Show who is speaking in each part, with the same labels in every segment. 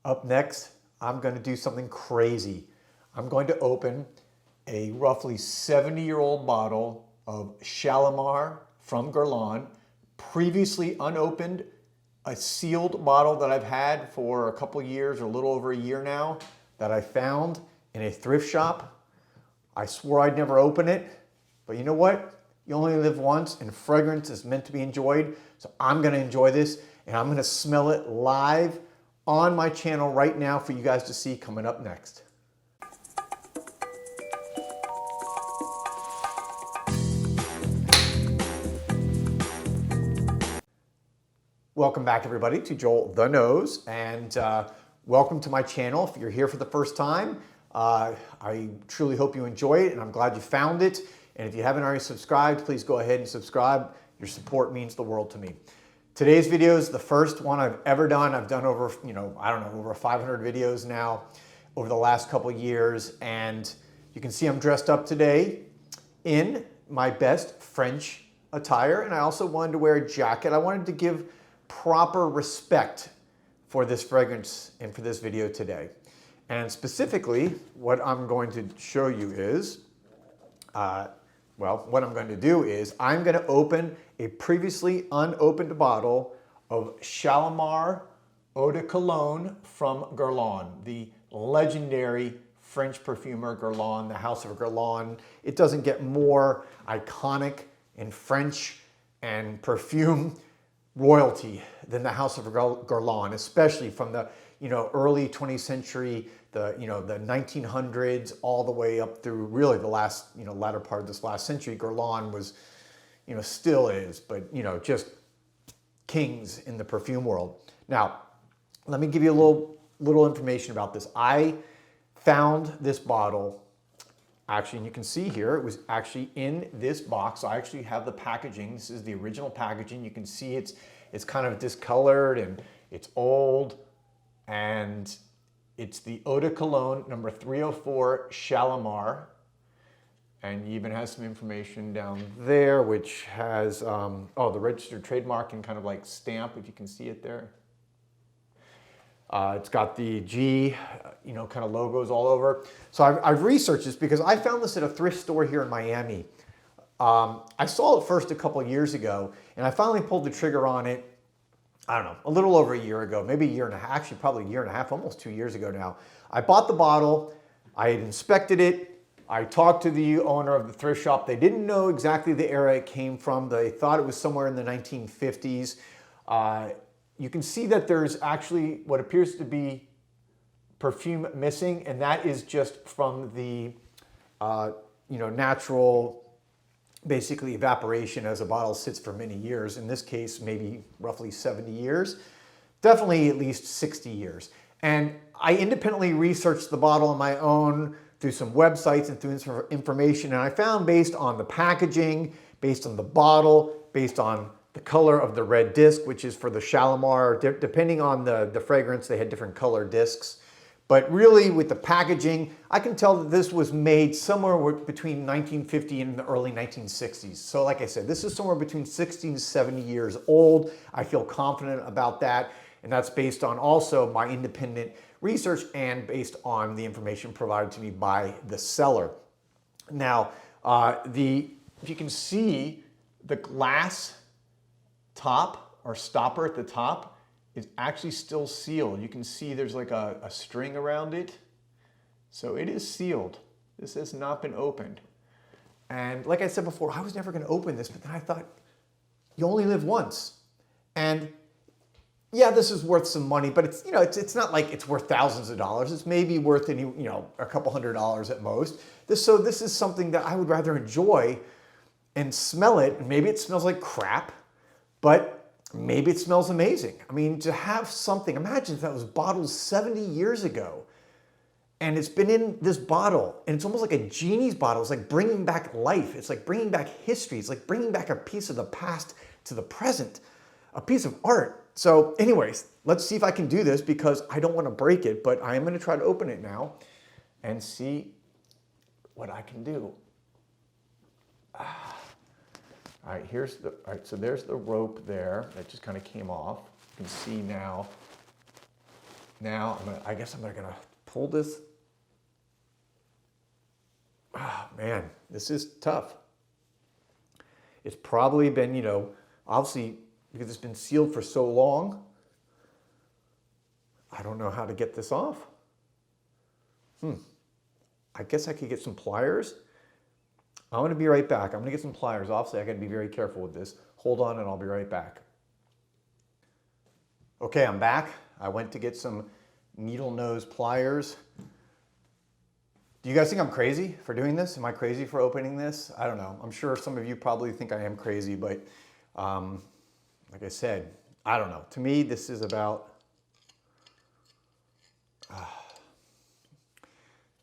Speaker 1: Up next, I'm going to do something crazy. I'm going to open a roughly 70-year-old bottle of Shalimar from Guerlain, previously unopened, a sealed bottle that I've had for a couple years or a little over a year now that I found in a thrift shop. I swore I'd never open it, but you know what? You only live once and fragrance is meant to be enjoyed. So I'm going to enjoy this and I'm going to smell it live on my channel right now for you guys to see coming up next. Welcome back everybody to Joel the Nose, and welcome to my channel. If you're here for the first time, I truly hope you enjoy it and I'm glad you found it. And if you haven't already subscribed, please go ahead and subscribe. Your support means the world to me. Today's video is the first one I've ever done. I've done over, I don't know, over 500 videos now over the last couple years. And you can see I'm dressed up today in my best French attire. And I also wanted to wear a jacket. I wanted to give proper respect for this fragrance and for this video today. And specifically, what I'm going to show you is, what I'm going to do is I'm going to open a previously unopened bottle of Shalimar Eau de Cologne from Guerlain, the legendary French perfumer Guerlain, the House of Guerlain. It doesn't get more iconic in French and perfume royalty than the House of Guerlain, especially from the early 20th century, the 1900s, all the way up through really the last latter part of this last century. Guerlain was, still is, but just kings in the perfume world. Now, let me give you a little information about this. I found this bottle. Actually, and you can see here, it was actually in this box. I actually have the packaging. This is the original packaging. You can see it's kind of discolored and it's old. And it's the Eau de Cologne number 304 Shalimar. And even has some information down there, which has, the registered trademark and kind of like stamp, if you can see it there. It's got the G, kind of logos all over. So I've researched this because I found this at a thrift store here in Miami. I saw it first a couple years ago, and I finally pulled the trigger on it, I don't know, a little over a year ago, maybe a year and a half, actually probably a year and a half, almost 2 years ago now. I bought the bottle, I had inspected it, I talked to the owner of the thrift shop. They didn't know exactly the era it came from. They thought it was somewhere in the 1950s. You can see that there's actually what appears to be perfume missing, and that is just from the natural, basically evaporation as a bottle sits for many years. In this case, maybe roughly 70 years, definitely at least 60 years. And I independently researched the bottle on my own through some websites and through information, and I found based on the packaging, based on the bottle, based on the color of the red disc, which is for the Shalimar. Depending on the fragrance, they had different color discs. But really with the packaging, I can tell that this was made somewhere between 1950 and the early 1960s. So like I said, this is somewhere between 60 and 70 years old. I feel confident about that. And that's based on also my independent research and based on the information provided to me by the seller. Now, if you can see the glass top or stopper at the top is actually still sealed. You can see there's like a string around it. So it is sealed. This has not been opened. And like I said before, I was never going to open this, but then I thought, you only live once. And yeah, this is worth some money, but it's not like it's worth thousands of dollars. It's maybe worth a couple $100s at most. So this is something that I would rather enjoy and smell it. And maybe it smells like crap, but maybe it smells amazing. I mean, to have something, imagine if that was bottled 70 years ago and it's been in this bottle and it's almost like a genie's bottle. It's like bringing back life. It's like bringing back history. It's like bringing back a piece of the past to the present, a piece of art. So anyways, let's see if I can do this because I don't want to break it, but I am going to try to open it now and see what I can do. All right, so there's the rope there that just kind of came off. You can see now Now, I guess I'm gonna pull this. Oh man, this is tough. It's probably been, obviously because it's been sealed for so long, I don't know how to get this off. I guess I could get some pliers. I'm gonna be right back. I'm gonna get some pliers. Obviously, I gotta be very careful with this. Hold on and I'll be right back. Okay, I'm back. I went to get some needle nose pliers. Do you guys think I'm crazy for doing this? Am I crazy for opening this? I don't know. I'm sure some of you probably think I am crazy, but like I said, I don't know. To me, this is about,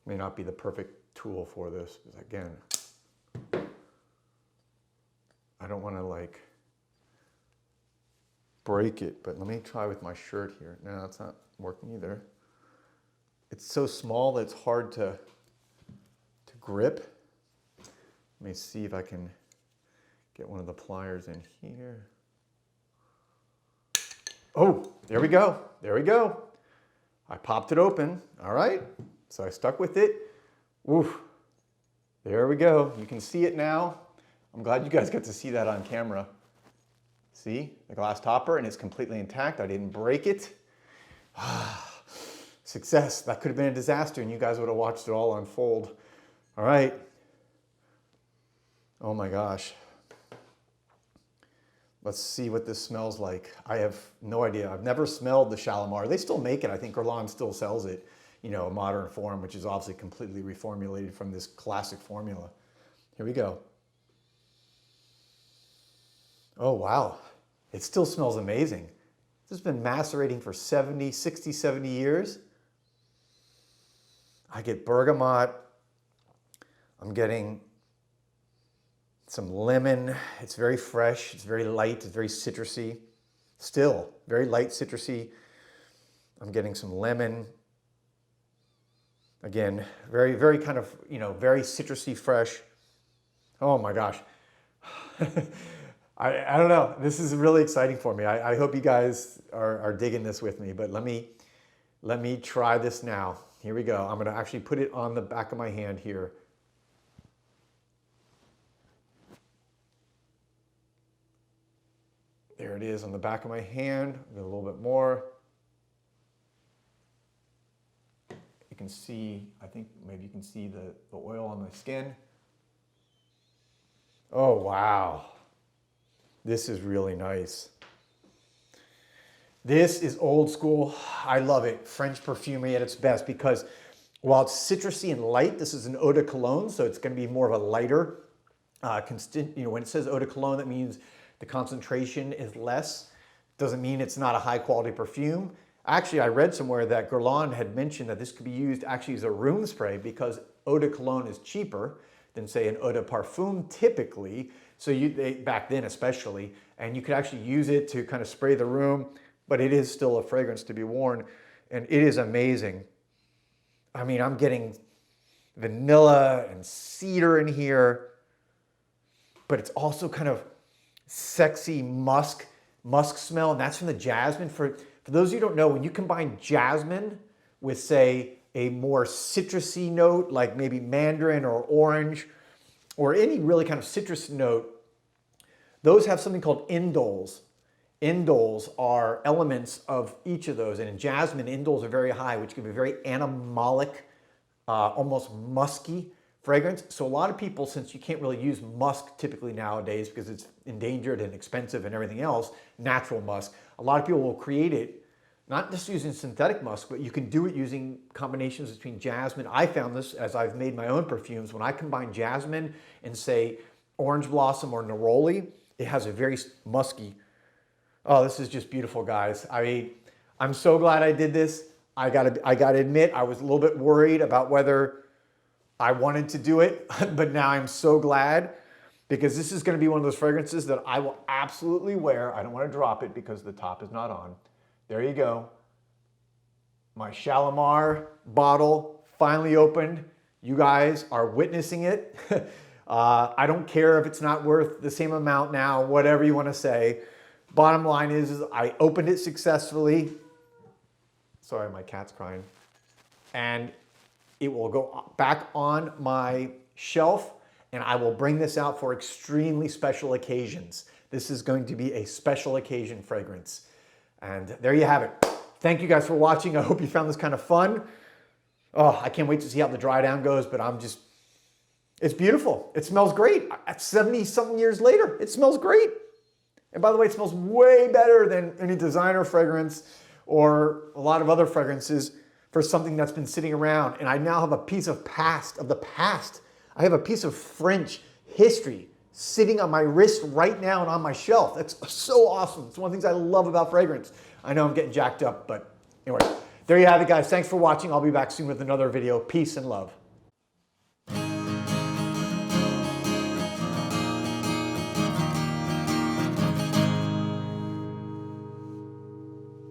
Speaker 1: may not be the perfect tool for this, because again, I don't want to like break it, but let me try with my shirt here. No, it's not working either. It's so small that it's hard to grip. Let me see if I can get one of the pliers in here. Oh, there we go. There we go. I popped it open. All right. So I stuck with it. Oof. There we go. You can see it now. I'm glad you guys got to see that on camera. See the glass topper, and it's completely intact. I didn't break it. Success. That could have been a disaster and you guys would have watched it all unfold. All right. Oh my gosh. Let's see what this smells like. I have no idea. I've never smelled the Shalimar. They still make it. I think Guerlain still sells it, a modern form, which is obviously completely reformulated from this classic formula. Here we go. Oh, wow. It still smells amazing. This has been macerating for 60, 70 years. I get bergamot. I'm getting some lemon. It's very fresh. It's very light. It's very citrusy. Still very light, citrusy. I'm getting some lemon. Again, very, very kind of, very citrusy, fresh. Oh my gosh. I don't know. This is really exciting for me. I hope you guys are digging this with me, but let me try this now. Here we go. I'm going to actually put it on the back of my hand here. There it is on the back of my hand. A little bit more. You can see, I think maybe you can see the oil on my skin. Oh, wow. This is really nice. This is old school. I love it. French perfumery at its best because while it's citrusy and light, this is an eau de cologne, so it's going to be more of a lighter. When it says eau de cologne, that means the concentration is less. Doesn't mean it's not a high quality perfume. Actually, I read somewhere that Guerlain had mentioned that this could be used actually as a room spray because eau de cologne is cheaper than say an eau de parfum typically. So back then especially, and you could actually use it to kind of spray the room, but it is still a fragrance to be worn, and it is amazing. I mean, I'm getting vanilla and cedar in here, but it's also kind of sexy musk smell, and that's from the jasmine. For those of you who don't know, when you combine jasmine with, say, a more citrusy note, like maybe mandarin or orange, or any really kind of citrus note, those have something called indoles. Indoles are elements of each of those, and in jasmine, indoles are very high, which can be very animalic, almost musky fragrance. So a lot of people, since you can't really use musk typically nowadays because it's endangered and expensive and everything else, natural musk, a lot of people will create it, not just using synthetic musk, but you can do it using combinations between jasmine. I found this as I've made my own perfumes. When I combine jasmine and say orange blossom or neroli, it has a very musky. Oh, this is just beautiful, guys. I mean, I'm so glad I did this. I gotta admit, I was a little bit worried about whether I wanted to do it, but now I'm so glad because this is gonna be one of those fragrances that I will absolutely wear. I don't wanna drop it because the top is not on. There you go. My Shalimar bottle finally opened. You guys are witnessing it. I don't care if it's not worth the same amount now, whatever you wanna say. Bottom line is I opened it successfully. Sorry, my cat's crying. And it will go back on my shelf, and I will bring this out for extremely special occasions. This is going to be a special occasion fragrance. And there you have it. Thank you guys for watching. I hope you found this kind of fun. Oh, I can't wait to see how the dry down goes, but it's beautiful. It smells great. At 70 something years later, it smells great. And by the way, it smells way better than any designer fragrance or a lot of other fragrances for something that's been sitting around. And I now have a piece of the past. I have a piece of French history sitting on my wrist right now and on my shelf. That's so awesome. It's one of the things I love about fragrance. I know I'm getting jacked up, but anyway, there you have it, guys. Thanks for watching. I'll be back soon with another video. Peace and love.